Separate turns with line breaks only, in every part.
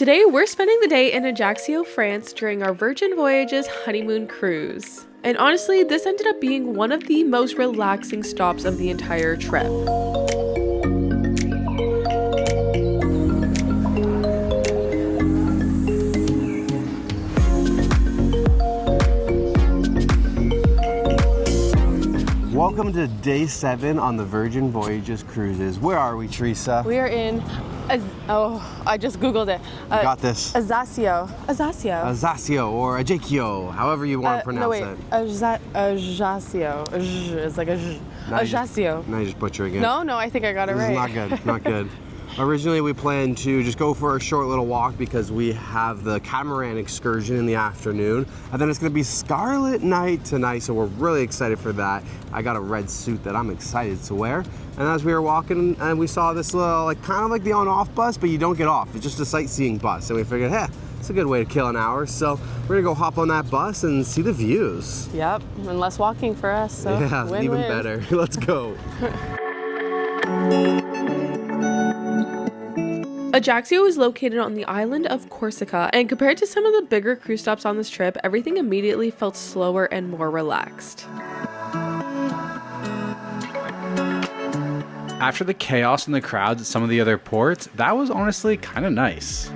Today, we're spending the day in Ajaccio, France during our Virgin Voyages honeymoon cruise. And honestly, this ended up being one of the most relaxing stops of the entire trip.
Welcome to day 7 on the Virgin Voyages cruises. Where are we, Teresa?
We are in, I just Googled it.
Got this.
Ajaccio.
Ajaccio or Ajaccio, however you want to pronounce it.
Ajaccio. It's like a Ajaccio.
Now you're just butchering it.
No, I think I got it right.
This is not good, not good. Originally, we planned to just go for a short little walk because we have the Catamaran Excursion in the afternoon. And then it's gonna be Scarlet Night tonight, so we're really excited for that. I got a red suit that I'm excited to wear. And as we were walking, and we saw this little, kind of like the on-off bus, but you don't get off. It's just a sightseeing bus. And we figured, hey, it's a good way to kill an hour. So we're gonna go hop on that bus and see the views.
Yep, and less walking for us, so
yeah,
win-win.
Even better. Let's go.
Ajaccio is located on the island of Corsica, and compared to some of the bigger cruise stops on this trip, everything immediately felt slower and more relaxed.
After the chaos and the crowds at some of the other ports, that was honestly kind of nice.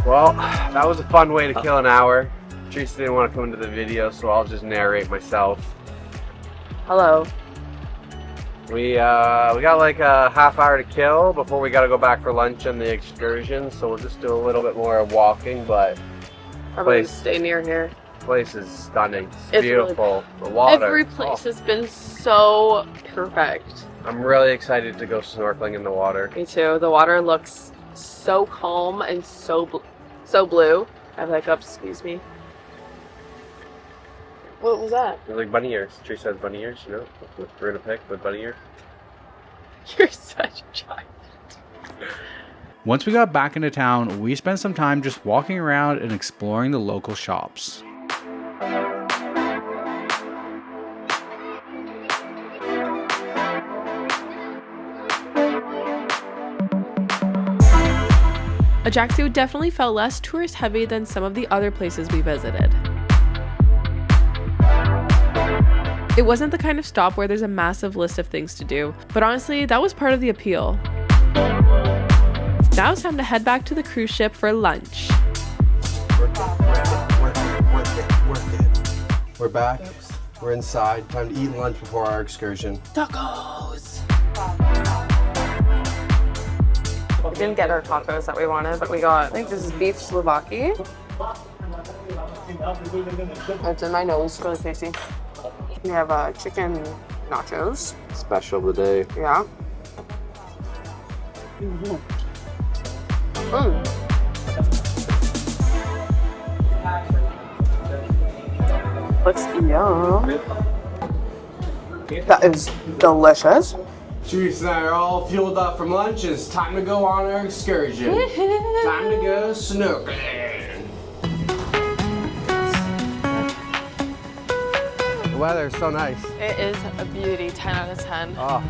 Well, that was a fun way to kill an hour. Teresa didn't want to come into the video, so I'll just narrate myself.
Hello.
We got like a half hour to kill before we got to go back for lunch on the excursion, so we'll just do a little bit more of walking, but
Probably stay near here.
place is stunning.
It's
beautiful.
Really,
the water.
every place has been so perfect.
I'm really excited to go snorkeling in the water.
Me too. The water looks so calm and so blue. I have hiccups, excuse me. What was that?
They're like bunny ears. Teresa has bunny ears, you know? We're gonna pick with bunny ears.
You're such a child.
Once we got back into town, we spent some time just walking around and exploring the local shops.
Ajaccio definitely felt less tourist heavy than some of the other places we visited. It wasn't the kind of stop where there's a massive list of things to do, but honestly, that was part of the appeal. Now it's time to head back to the cruise ship for lunch.
Work it. We're back. We're inside. Time to eat lunch before our excursion.
Tacos! We didn't get our tacos that we wanted, but we got, I think this is beef Slovakia. It's in my nose, really tasty. We have chicken nachos.
Special of the day.
Yeah.
Looks yum. That is delicious.
Teresa and I are all fueled up from lunch. It's time to go on our excursion. Time to go snorkeling. The weather is so nice.
It is a beauty, 10 out of 10.
Oh.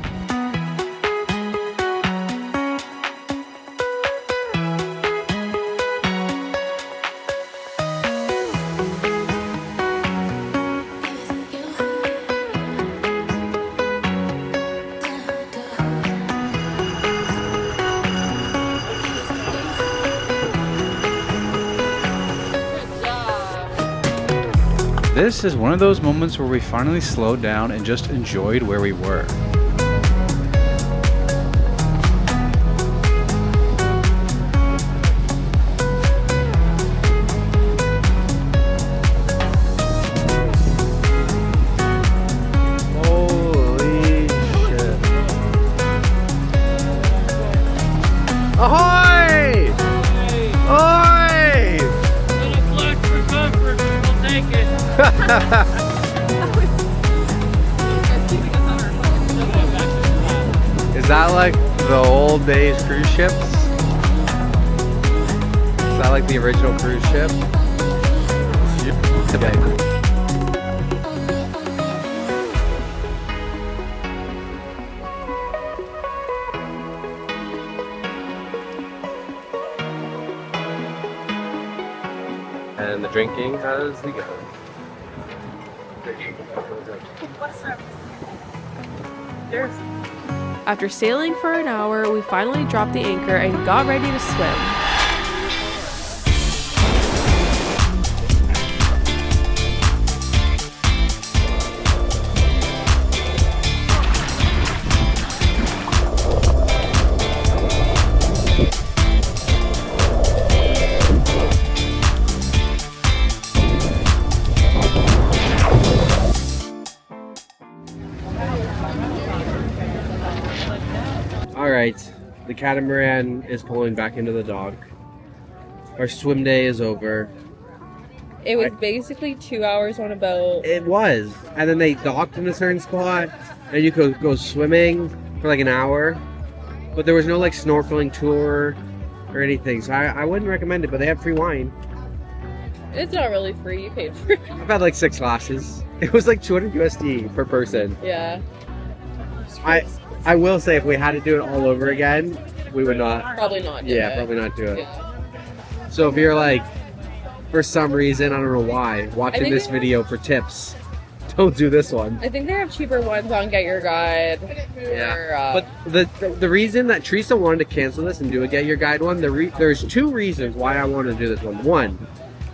This is one of those moments where we finally slowed down and just enjoyed where we were.
Holy shit. Ahoy! Ahoy! Is that like the old days cruise ships? Is that like the original cruise ship? And the drinking has begun.
After sailing for an hour, we finally dropped the anchor and got ready to swim.
Alright, the catamaran is pulling back into the dock. Our swim day is over.
It was basically 2 hours on a boat.
It was. And then they docked in a certain spot, and you could go swimming for like an hour. But there was no like snorkeling tour or anything, so I wouldn't recommend it, but they have free wine.
It's not really free, you paid for it.
I've had like 6 glasses. It was like 200 USD per person.
Yeah.
I will say if we had to do it all over again, we would not.
Probably not do
Yeah,
it.
probably not do it.
Yeah.
So if you're like, for some reason, I don't know why, watching
think
this
they-
video for tips, don't do this one.
I think they have cheaper ones on Get Your Guide.
Yeah. But the reason that Teresa wanted to cancel this and do a Get Your Guide one, there's 2 reasons why I wanted to do this one. One,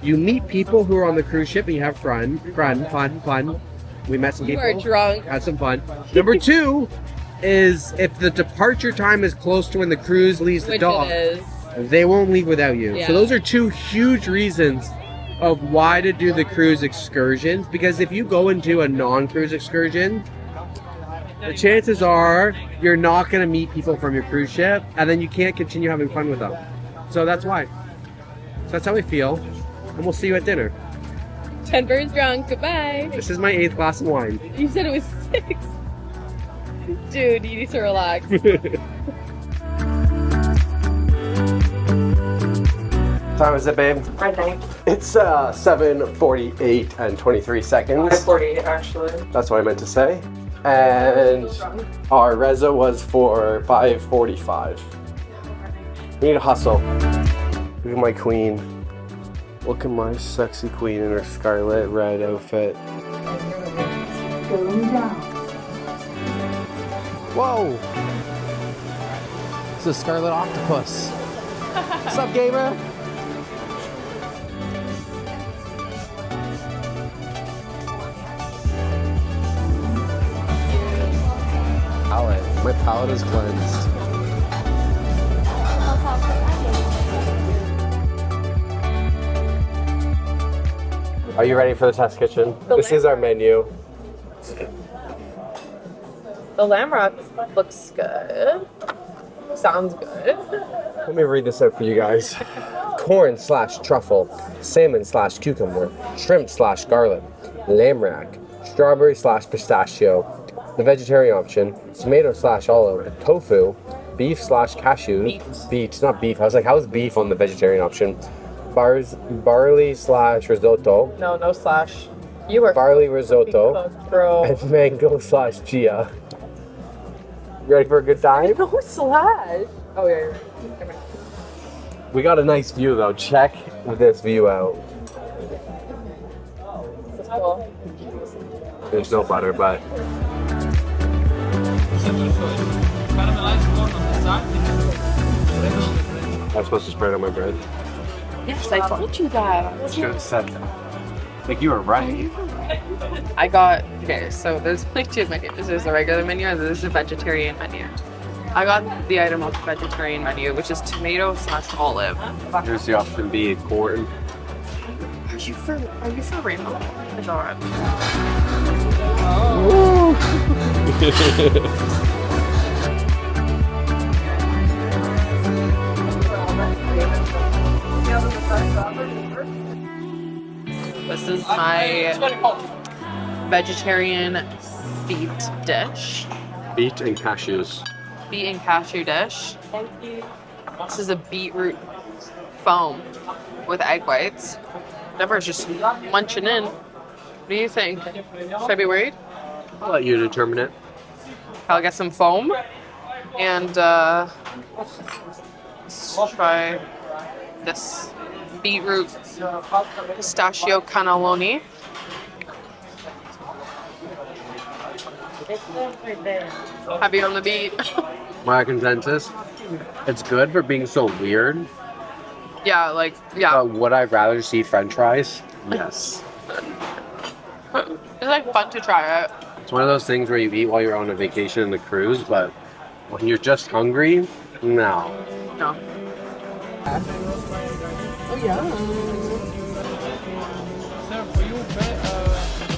you meet people who are on the cruise ship and you have fun. We met some
You
people.
are drunk.
Had some fun. Number 2 is if the departure time is close to when the cruise leaves the
Which
dock,
it is.
they won't leave without you.
Yeah.
So those are 2 huge reasons of why to do the cruise excursions. Because if you go into a non-cruise excursion, the chances are you're not going to meet people from your cruise ship, and then you can't continue having fun with them. So that's why. So that's how we feel, and we'll see you at dinner.
10 birds drunk. Goodbye.
This is my 8th glass of wine.
You said it was 6. Dude, you need to relax.
Time is it, babe?
I think.
It's 7:48 and 23 seconds.
5:48 actually.
That's what I meant to say. And our reza was for 5:45. We need to hustle. Look at my queen. Look at my sexy queen in her scarlet red outfit. Whoa! It's a scarlet octopus. What's up, gamer? Palette. My palette is cleansed. Are you ready for the test kitchen? This is our menu.
The lamb rock looks good. Sounds good.
Let me read this out for you guys. Corn/truffle, salmon/cucumber, shrimp/garlic, lamb rack, strawberry/pistachio, the vegetarian option, tomato/olive, tofu, beef/cashew, beets, not beef. I was like, how's beef on the vegetarian option? Barley/risotto.
No slash. You were
Barley risotto.
cooked, bro.
And mango/chia. You ready for a good time?
No slash. Oh yeah.
We got a nice view though. Check this view out.
That's cool.
There's no butter, but I'm supposed to spread on my bread.
Yes, I told you that.
Should have said that. Like you were right.
I got, okay, so there's like two menus. There's the regular menu and there's the vegetarian menu. I got the item of the vegetarian menu, which is tomato/olive.
Here's the option B, corn.
Are you for rainbow? It's alright. This is my vegetarian beet dish.
Beet and cashews.
Beet and cashew dish. Thank you. This is a beetroot foam with egg whites. Deborah's just munching in. What do you think? Should I be worried?
I'll let you determine it.
I'll get some foam and let's try this beetroot pistachio cannelloni. Heavy on the beet.
My consensus, it's good for being so weird.
Yeah, like, yeah.
But would I rather see French fries? Yes.
It's like fun to try it.
It's one of those things where you eat while you're on a vacation in the cruise, but when you're just hungry, no.
No. Oh yeah.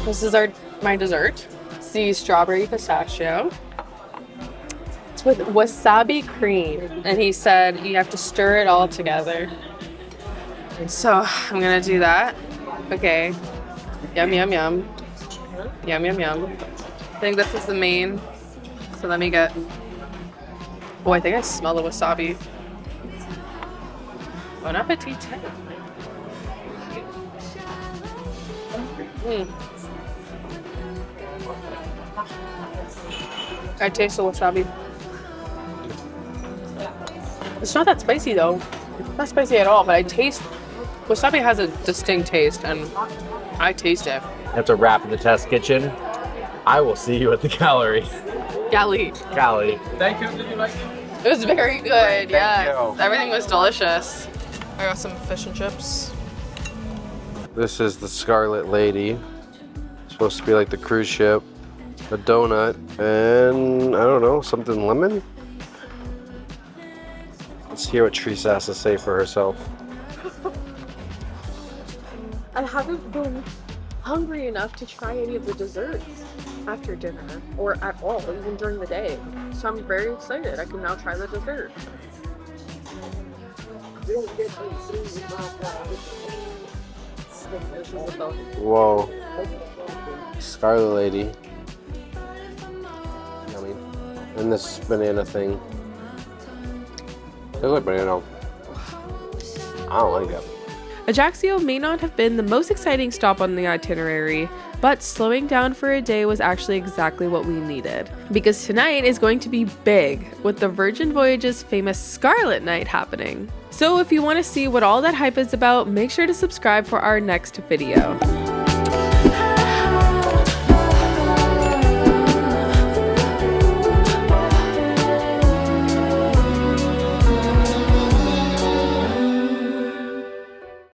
This is my dessert. It's the strawberry pistachio. It's with wasabi cream, and he said you have to stir it all together. So I'm gonna do that. Okay. Yum yum yum. Yum yum yum. I think this is the main. So let me get. Oh, I think I smell the wasabi. Bon appetit. I taste the wasabi. It's not that spicy though. Not spicy at all, but I taste wasabi has a distinct taste and I taste it.
That's a wrap in the test kitchen. I will see you at the gallery.
Galley.
Galley.
Thank you. Did you like it?
It was very good, yeah.
you.
Everything was delicious. I got some fish and chips.
This is the Scarlet Lady. It's supposed to be like the cruise ship. A donut and I don't know, something lemon? Let's hear what Teresa has to say for herself.
I haven't been hungry enough to try any of the desserts after dinner or at all, even during the day. So I'm very excited. I can now try the dessert.
Whoa. Scarlet Lady. Yummy. And this banana thing. It's like banana. I don't like it.
Ajaccio may not have been the most exciting stop on the itinerary, but slowing down for a day was actually exactly what we needed. Because tonight is going to be big, with the Virgin Voyages famous Scarlet Night happening. So if you want to see what all that hype is about, make sure to subscribe for our next video.